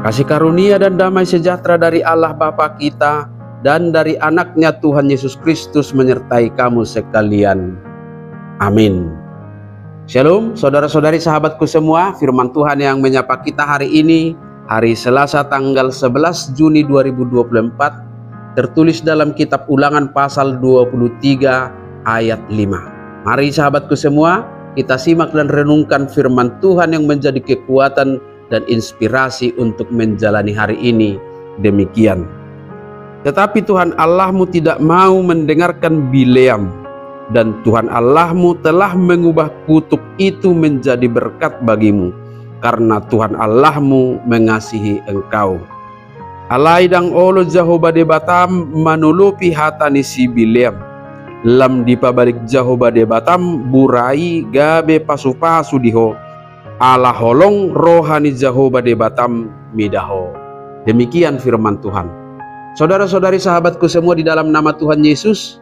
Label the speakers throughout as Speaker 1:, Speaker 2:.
Speaker 1: Kasih karunia dan damai sejahtera dari Allah Bapa kita dan dari anaknya Tuhan Yesus Kristus menyertai kamu sekalian. Amin. Shalom saudara-saudari sahabatku semua, firman Tuhan yang menyapa kita hari ini, hari Selasa tanggal 11 Juni 2024, tertulis dalam kitab Ulangan pasal 23 ayat 5. Mari sahabatku semua, kita simak dan renungkan firman Tuhan yang menjadi kekuatan dan inspirasi untuk menjalani hari ini. Demikian. Tetapi Tuhan Allahmu tidak mau mendengarkan Bileam, dan Tuhan Allahmu telah mengubah kutuk itu menjadi berkat bagimu, karena Tuhan Allahmu mengasihi engkau. Alaidang olo Jahoba debatam manulupi hatani si Bileam, lam dipabalik Jahoba debatam burai gabe pasu-pasu diho, ala holong rohani Jahoba debatam midaho. Demikian firman Tuhan. Saudara-saudari sahabatku semua di dalam nama Tuhan Yesus,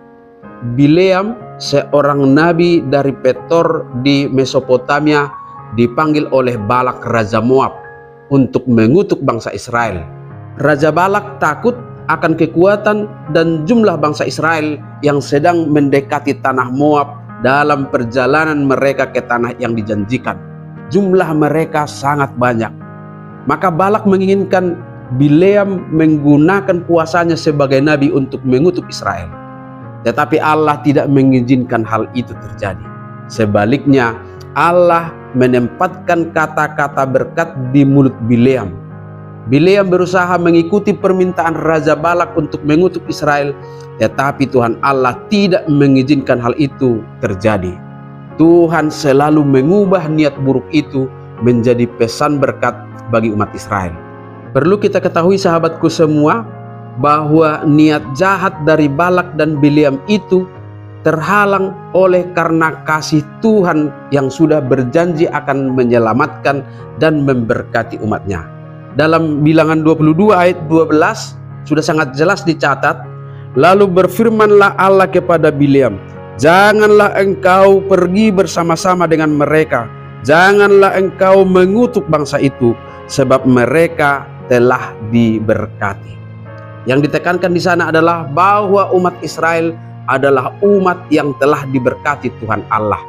Speaker 1: Bileam, seorang nabi dari Petor di Mesopotamia, dipanggil oleh Balak Raja Moab untuk mengutuk bangsa Israel. Raja Balak takut akan kekuatan dan jumlah bangsa Israel yang sedang mendekati tanah Moab dalam perjalanan mereka ke tanah yang dijanjikan. Jumlah mereka sangat banyak. Maka Balak menginginkan Bileam menggunakan kuasanya sebagai nabi untuk mengutuk Israel. Tetapi Allah tidak mengizinkan hal itu terjadi. Sebaliknya, Allah menempatkan kata-kata berkat di mulut Bileam. Bileam berusaha mengikuti permintaan Raja Balak untuk mengutuk Israel, tetapi Tuhan Allah tidak mengizinkan hal itu terjadi. Tuhan selalu mengubah niat buruk itu menjadi pesan berkat bagi umat Israel. Perlu kita ketahui sahabatku semua, bahwa niat jahat dari Balak dan Bileam itu terhalang oleh karena kasih Tuhan yang sudah berjanji akan menyelamatkan dan memberkati umatnya. Dalam Bilangan 22 ayat 12 sudah sangat jelas dicatat, lalu berfirmanlah Allah kepada Bileam, janganlah engkau pergi bersama-sama dengan mereka, janganlah engkau mengutuk bangsa itu, sebab mereka telah diberkati. Yang ditekankan di sana adalah bahwa umat Israel adalah umat yang telah diberkati Tuhan Allah,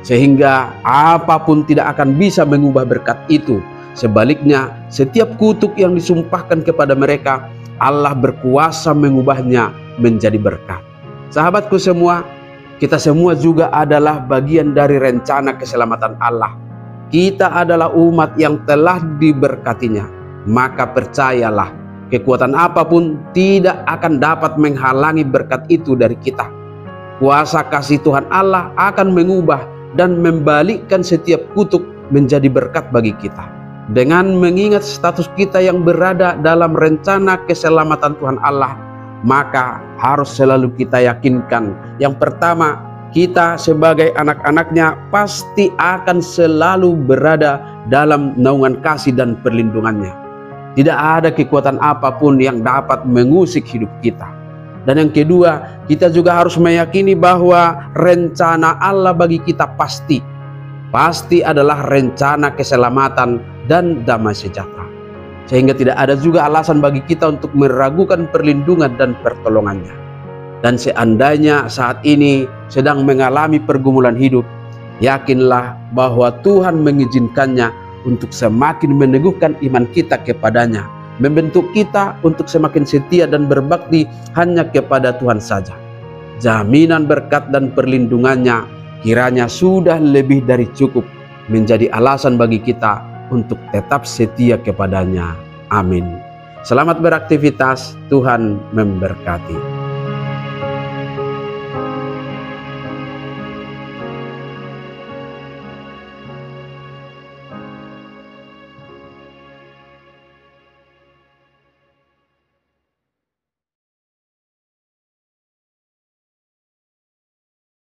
Speaker 1: sehingga apapun tidak akan bisa mengubah berkat itu. Sebaliknya, setiap kutuk yang disumpahkan kepada mereka, Allah berkuasa mengubahnya menjadi berkat. Sahabatku semua, kita semua juga adalah bagian dari rencana keselamatan Allah. Kita adalah umat yang telah diberkatinya. Maka percayalah, kekuatan apapun tidak akan dapat menghalangi berkat itu dari kita. Kuasa kasih Tuhan Allah akan mengubah dan membalikkan setiap kutuk menjadi berkat bagi kita. Dengan mengingat status kita yang berada dalam rencana keselamatan Tuhan Allah, maka harus selalu kita yakinkan, yang pertama, kita sebagai anak-anaknya pasti akan selalu berada dalam naungan kasih dan perlindungannya. Tidak ada kekuatan apapun yang dapat mengusik hidup kita. Dan yang kedua, kita juga harus meyakini bahwa rencana Allah bagi kita pasti adalah rencana keselamatan dan damai sejahtera. Sehingga tidak ada juga alasan bagi kita untuk meragukan perlindungan dan pertolongannya. Dan seandainya saat ini sedang mengalami pergumulan hidup, yakinlah bahwa Tuhan mengizinkannya untuk semakin meneguhkan iman kita kepadanya, membentuk kita untuk semakin setia dan berbakti hanya kepada Tuhan saja. Jaminan berkat dan perlindungannya kiranya sudah lebih dari cukup menjadi alasan bagi kita untuk tetap setia kepadanya. Amin. Selamat beraktivitas, Tuhan memberkati.